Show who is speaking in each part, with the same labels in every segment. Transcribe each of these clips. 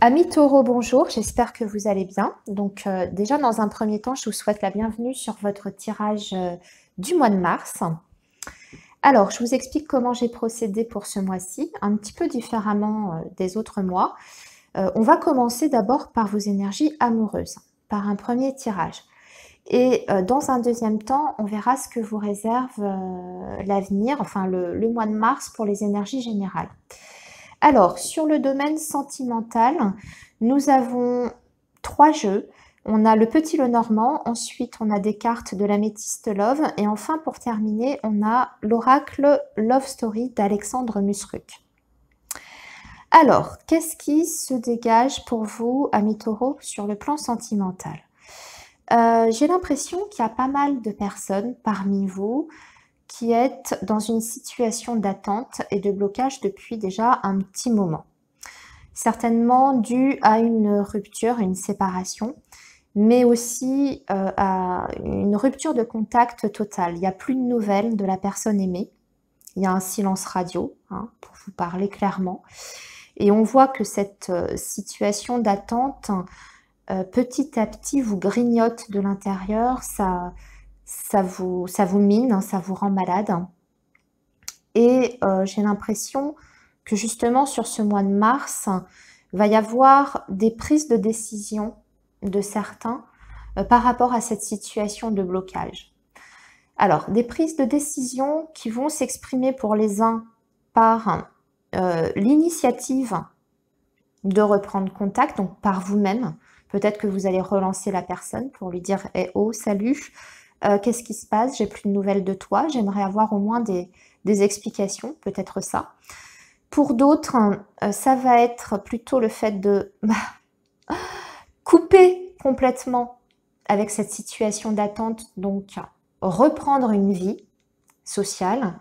Speaker 1: Amis taureaux, bonjour, j'espère que vous allez bien. Donc déjà dans un premier temps, je vous souhaite la bienvenue sur votre tirage du mois de mars. Alors, je vous explique comment j'ai procédé pour ce mois-ci, un petit peu différemment des autres mois. On va commencer d'abord par vos énergies amoureuses, par un premier tirage. Et dans un deuxième temps, on verra ce que vous réserve l'avenir, enfin le mois de mars pour les énergies générales. Alors, sur le domaine sentimental, nous avons 3 jeux. On a le Petit Lenormand, ensuite on a des cartes de l'améthyste Love, et enfin pour terminer, on a l'oracle Love Story d'Alexandre Musruc. Alors, qu'est-ce qui se dégage pour vous, amis taureaux, sur le plan sentimental? J'ai l'impression qu'il y a pas mal de personnes parmi vous qui êtes dans une situation d'attente et de blocage depuis déjà un petit moment. Certainement dû à une rupture, une séparation, mais aussi à une rupture de contact totale. Il n'y a plus de nouvelles de la personne aimée. Il y a un silence radio, hein, pour vous parler clairement. Et on voit que cette situation d'attente, petit à petit, vous grignote de l'intérieur, ça vous mine, hein, ça vous rend malade. Et j'ai l'impression que justement sur ce mois de mars, va y avoir des prises de décision de certains par rapport à cette situation de blocage. Alors, des prises de décision qui vont s'exprimer pour les uns par l'initiative de reprendre contact, donc par vous-même. Peut-être que vous allez relancer la personne pour lui dire « Eh oh, salut, qu'est-ce qui se passe? J'ai plus de nouvelles de toi, j'aimerais avoir au moins des explications, peut-être ça. » Pour d'autres, ça va être plutôt le fait de couper complètement avec cette situation d'attente, donc reprendre une vie sociale,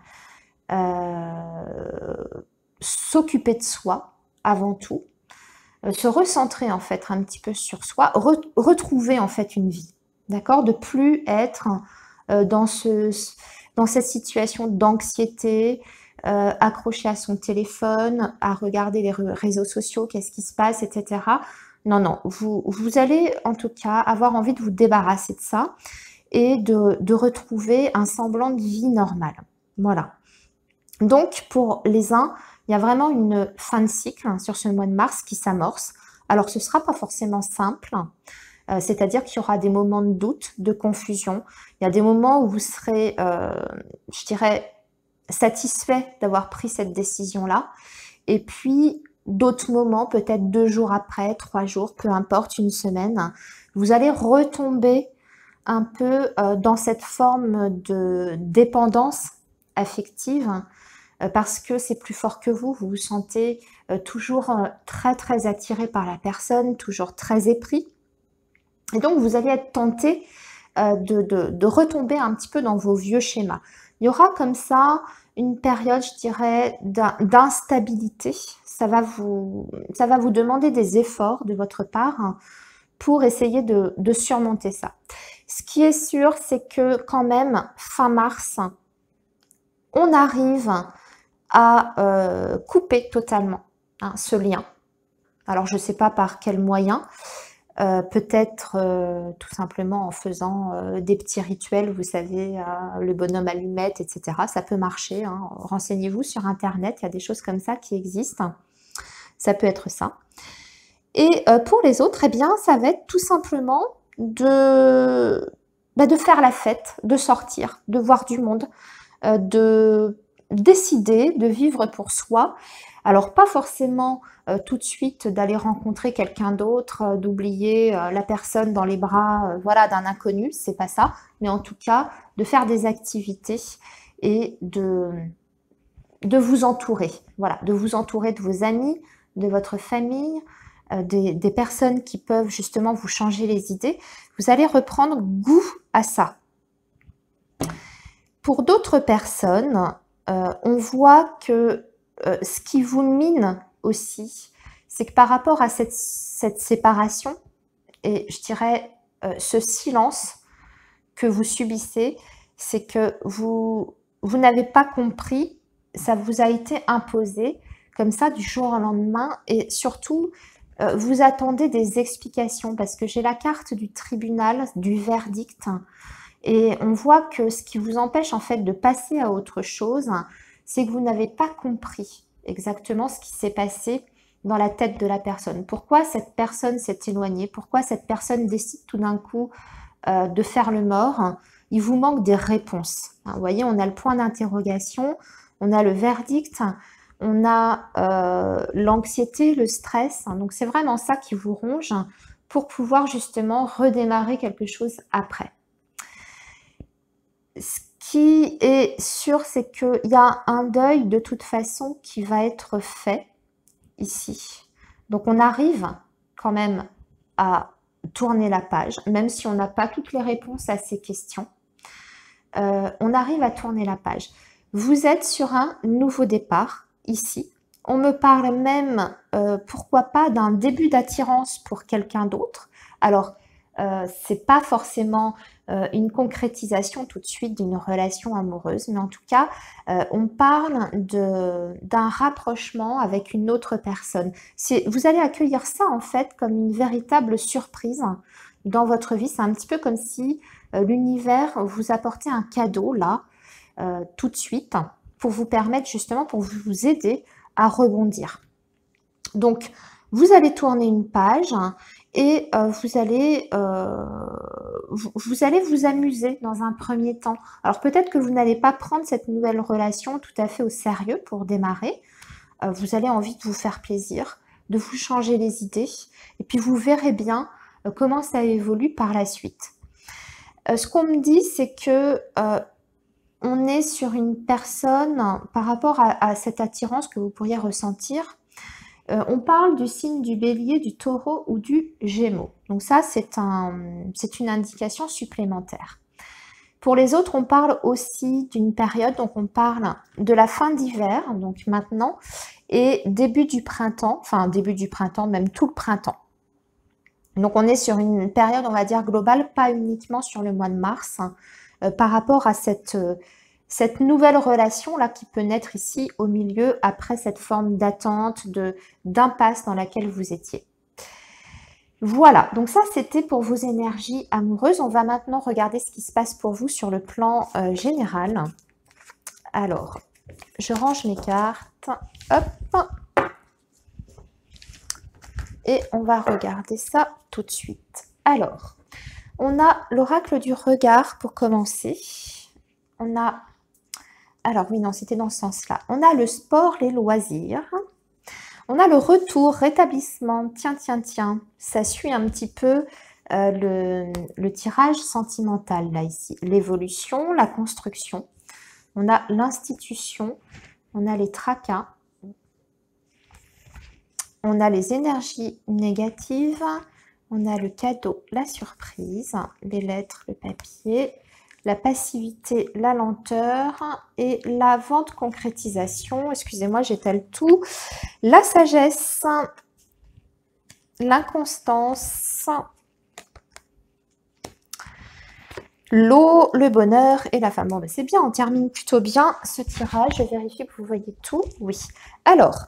Speaker 1: s'occuper de soi avant tout, se recentrer en fait un petit peu sur soi, retrouver en fait une vie, d'accord? De plus être dans cette situation d'anxiété, accroché à son téléphone, à regarder les réseaux sociaux, qu'est-ce qui se passe, etc. Non, non, vous allez en tout cas avoir envie de vous débarrasser de ça et de retrouver un semblant de vie normale. Voilà. Donc, pour les uns, il y a vraiment une fin de cycle hein, sur ce mois de mars qui s'amorce. Alors, ce ne sera pas forcément simple, c'est-à-dire qu'il y aura des moments de doute, de confusion. Il y a des moments où vous serez, je dirais, satisfait d'avoir pris cette décision-là. Et puis, d'autres moments, peut-être 2 jours après, 3 jours, peu importe, une semaine, vous allez retomber un peu dans cette forme de dépendance affective parce que c'est plus fort que vous vous sentez toujours très très attiré par la personne, toujours très épris. Et donc, vous allez être tenté de retomber un petit peu dans vos vieux schémas. Il y aura comme ça une période, je dirais, d'instabilité. Ça va vous demander des efforts de votre part hein, pour essayer de surmonter ça. Ce qui est sûr, c'est que quand même, fin mars, on arrive à couper totalement hein, ce lien. Alors, je ne sais pas par quel moyen. Peut-être tout simplement en faisant des petits rituels, vous savez, le bonhomme allumette, etc. Ça peut marcher, hein. Renseignez-vous sur internet, il y a des choses comme ça qui existent. Ça peut être ça. Et pour les autres, eh bien, ça va être tout simplement de faire la fête, de sortir, de voir du monde, de décider de vivre pour soi. Alors pas forcément tout de suite d'aller rencontrer quelqu'un d'autre, d'oublier la personne dans les bras voilà, d'un inconnu, c'est pas ça, mais en tout cas de faire des activités et de vous entourer, voilà, de vous entourer de vos amis, de votre famille, des personnes qui peuvent justement vous changer les idées. Vous allez reprendre goût à ça. Pour d'autres personnes, on voit que ce qui vous mine aussi, c'est que par rapport à cette séparation, et je dirais ce silence que vous subissez, c'est que vous n'avez pas compris, ça vous a été imposé comme ça du jour au lendemain, et surtout, vous attendez des explications parce que j'ai la carte du tribunal, du verdict. Et on voit que ce qui vous empêche en fait de passer à autre chose, c'est que vous n'avez pas compris exactement ce qui s'est passé dans la tête de la personne. Pourquoi cette personne s'est éloignée? Pourquoi cette personne décide tout d'un coup de faire le mort? Il vous manque des réponses. Vous voyez, on a le point d'interrogation, on a le verdict, on a l'anxiété, le stress. Donc c'est vraiment ça qui vous ronge pour pouvoir justement redémarrer quelque chose après. Ce qui est sûr, c'est qu'il y a un deuil de toute façon qui va être fait ici. Donc on arrive quand même à tourner la page, même si on n'a pas toutes les réponses à ces questions. On arrive à tourner la page. Vous êtes sur un nouveau départ ici. On me parle même, pourquoi pas, d'un début d'attirance pour quelqu'un d'autre. Alors, c'est pas forcément une concrétisation tout de suite d'une relation amoureuse, mais en tout cas, on parle d'un rapprochement avec une autre personne. Vous allez accueillir ça en fait comme une véritable surprise dans votre vie. C'est un petit peu comme si l'univers vous apportait un cadeau là, tout de suite, pour vous permettre justement, pour vous aider à rebondir. Donc, vous allez tourner une page et vous allez vous amuser dans un premier temps. Alors peut-être que vous n'allez pas prendre cette nouvelle relation tout à fait au sérieux pour démarrer. Vous allez envie de vous faire plaisir, de vous changer les idées et puis vous verrez bien comment ça évolue par la suite. Ce qu'on me dit, c'est que on est sur une personne par rapport à cette attirance que vous pourriez ressentir. On parle du signe du bélier, du taureau ou du gémeaux. Donc ça, c'est une indication supplémentaire. Pour les autres, on parle aussi d'une période, donc on parle de la fin d'hiver, donc maintenant, et début du printemps, enfin début du printemps, même tout le printemps. Donc on est sur une période, on va dire, globale, pas uniquement sur le mois de mars, par rapport à cette nouvelle relation-là qui peut naître ici au milieu après cette forme d'attente, d'impasse dans laquelle vous étiez. Voilà, donc ça c'était pour vos énergies amoureuses. On va maintenant regarder ce qui se passe pour vous sur le plan général. Alors, je range mes cartes. Hop. Et on va regarder ça tout de suite. Alors, on a l'oracle du regard pour commencer. On a... Alors oui, non, c'était dans ce sens-là. On a le sport, les loisirs. On a le retour, rétablissement. Tiens, tiens, tiens. Ça suit un petit peu le tirage sentimental, là, ici. L'évolution, la construction. On a l'institution. On a les tracas. On a les énergies négatives. On a le cadeau, la surprise. Les lettres, le papier. La passivité, la lenteur et la vente concrétisation. Excusez-moi, j'étale tout. La sagesse, l'inconstance, l'eau, le bonheur et la femme. Bon, ben c'est bien, on termine plutôt bien ce tirage. Je vérifie que vous voyez tout. Oui. Alors,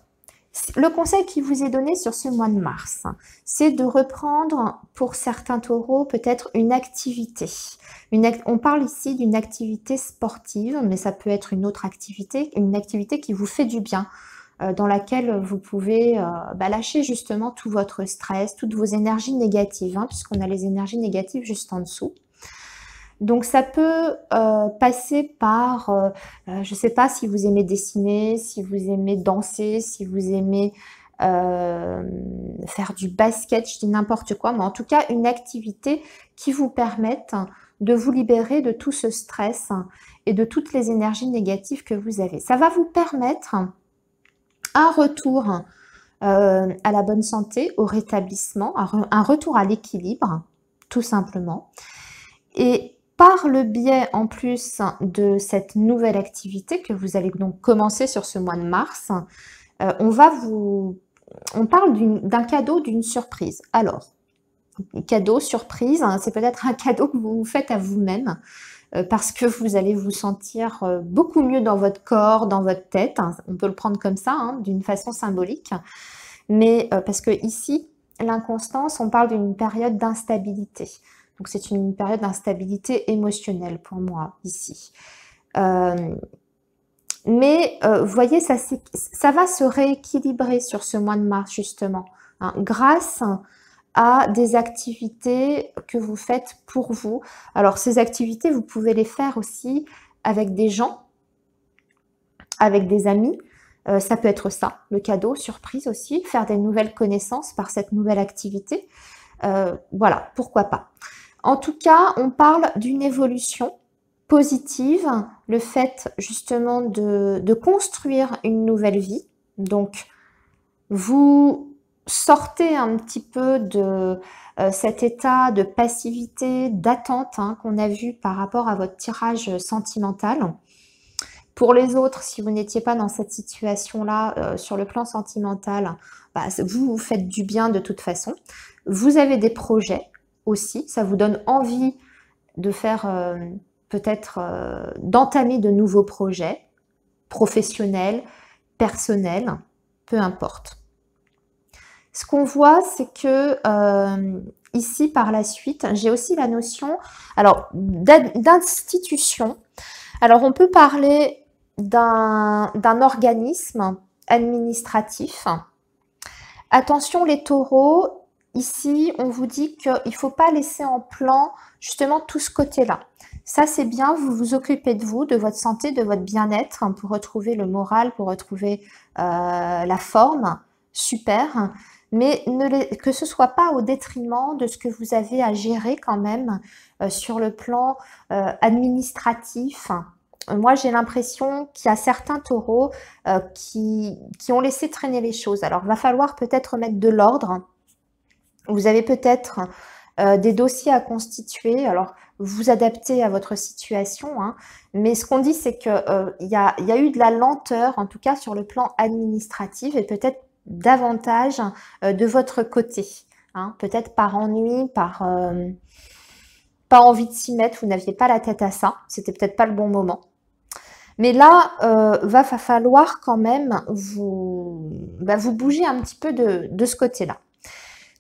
Speaker 1: le conseil qui vous est donné sur ce mois de mars, c'est de reprendre pour certains taureaux peut-être une activité. On parle ici d'une activité sportive, mais ça peut être une autre activité, une activité qui vous fait du bien, dans laquelle vous pouvez lâcher justement tout votre stress, toutes vos énergies négatives, hein, puisqu'on a les énergies négatives juste en dessous. Donc ça peut passer par, je ne sais pas si vous aimez dessiner, si vous aimez danser, si vous aimez faire du basket, je dis n'importe quoi, mais en tout cas une activité qui vous permette de vous libérer de tout ce stress et de toutes les énergies négatives que vous avez. Ça va vous permettre un retour à la bonne santé, au rétablissement, un retour à l'équilibre, tout simplement. Et par le biais en plus de cette nouvelle activité que vous allez donc commencer sur ce mois de mars, on parle d'un cadeau, d'une surprise. Alors, cadeau, surprise, hein, c'est peut-être un cadeau que vous vous faites à vous-même parce que vous allez vous sentir beaucoup mieux dans votre corps, dans votre tête. Hein, on peut le prendre comme ça, hein, d'une façon symbolique. Mais parce que ici, l'inconstance, on parle d'une période d'instabilité. Donc c'est une période d'instabilité émotionnelle pour moi ici. Mais vous voyez, ça va se rééquilibrer sur ce mois de mars justement, hein, grâce à des activités que vous faites pour vous. Alors ces activités, vous pouvez les faire aussi avec des gens, avec des amis. Ça peut être ça, le cadeau, surprise aussi, faire des nouvelles connaissances par cette nouvelle activité. Voilà, pourquoi pas. En tout cas, on parle d'une évolution positive, le fait justement de construire une nouvelle vie. Donc, vous sortez un petit peu de cet état de passivité, d'attente hein, qu'on a vu par rapport à votre tirage sentimental. Pour les autres, si vous n'étiez pas dans cette situation-là, sur le plan sentimental, bah, vous faites du bien de toute façon. Vous avez des projets aussi, ça vous donne envie de faire peut-être d'entamer de nouveaux projets professionnels, personnels, peu importe. Ce qu'on voit, c'est que ici, par la suite, j'ai aussi la notion d'institution. Alors, on peut parler d'un organisme administratif. Attention les taureaux, ici, on vous dit qu'il ne faut pas laisser en plan justement tout ce côté-là. Ça, c'est bien, vous vous occupez de vous, de votre santé, de votre bien-être, hein, pour retrouver le moral, pour retrouver la forme, super. Mais que ce ne soit pas au détriment de ce que vous avez à gérer quand même sur le plan administratif. Moi, j'ai l'impression qu'il y a certains taureaux qui ont laissé traîner les choses. Alors, il va falloir peut-être mettre de l'ordre. Vous avez peut-être des dossiers à constituer. Alors, vous adaptez à votre situation. Hein. Mais ce qu'on dit, c'est qu'il y a eu de la lenteur, en tout cas sur le plan administratif, et peut-être davantage de votre côté. Hein. Peut-être par ennui, par pas envie de s'y mettre, vous n'aviez pas la tête à ça. C'était peut-être pas le bon moment. Mais là, va falloir quand même vous bouger un petit peu de ce côté-là.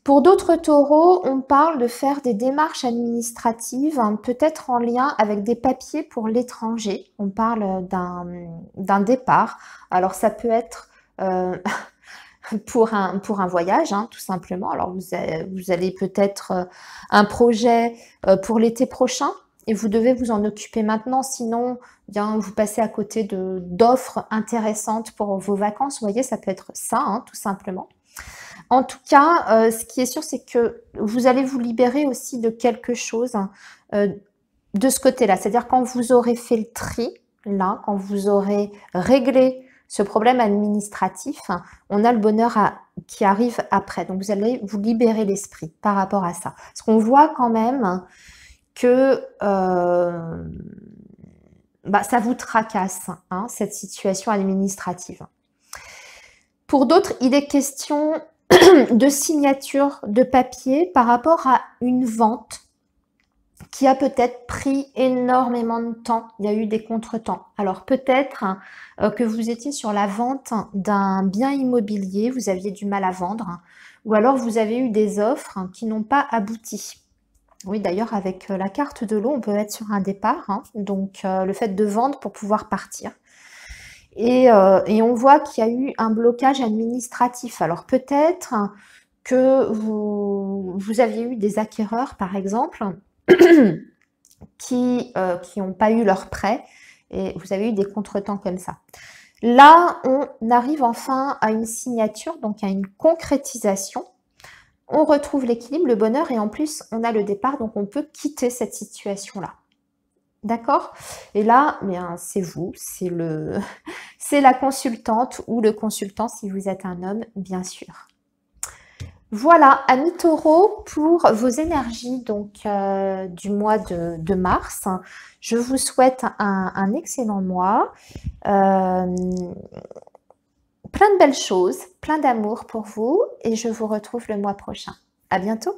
Speaker 1: Pour d'autres taureaux, on parle de faire des démarches administratives, hein, peut-être en lien avec des papiers pour l'étranger. On parle d'un départ. Alors ça peut être pour un voyage, hein, tout simplement. Alors vous allez peut-être un projet pour l'été prochain et vous devez vous en occuper maintenant, sinon bien vous passez à côté d'offres intéressantes pour vos vacances. Vous voyez, ça peut être ça, hein, tout simplement. En tout cas, ce qui est sûr, c'est que vous allez vous libérer aussi de quelque chose de ce côté-là. C'est-à-dire quand vous aurez fait le tri, là, quand vous aurez réglé ce problème administratif, on a le bonheur qui arrive après. Donc, vous allez vous libérer l'esprit par rapport à ça. Parce qu'on voit quand même que ça vous tracasse, hein, cette situation administrative. Pour d'autres, il est question de signature de papier par rapport à une vente qui a peut-être pris énormément de temps. Il y a eu des contretemps. Alors peut-être que vous étiez sur la vente d'un bien immobilier, vous aviez du mal à vendre, ou alors vous avez eu des offres qui n'ont pas abouti. Oui, d'ailleurs, avec la carte de l'eau, on peut être sur un départ, hein, donc le fait de vendre pour pouvoir partir. Et on voit qu'il y a eu un blocage administratif. Alors peut-être que vous aviez eu des acquéreurs, par exemple, qui n'ont pas eu leur prêt et vous avez eu des contretemps comme ça. Là, on arrive enfin à une signature, donc à une concrétisation. On retrouve l'équilibre, le bonheur et en plus, on a le départ, donc on peut quitter cette situation-là. D'accord? Et là, c'est vous, c'est la consultante ou le consultant si vous êtes un homme, bien sûr. Voilà, amis taureaux, pour vos énergies donc du mois de mars. Je vous souhaite un excellent mois. Plein de belles choses, plein d'amour pour vous et je vous retrouve le mois prochain. À bientôt!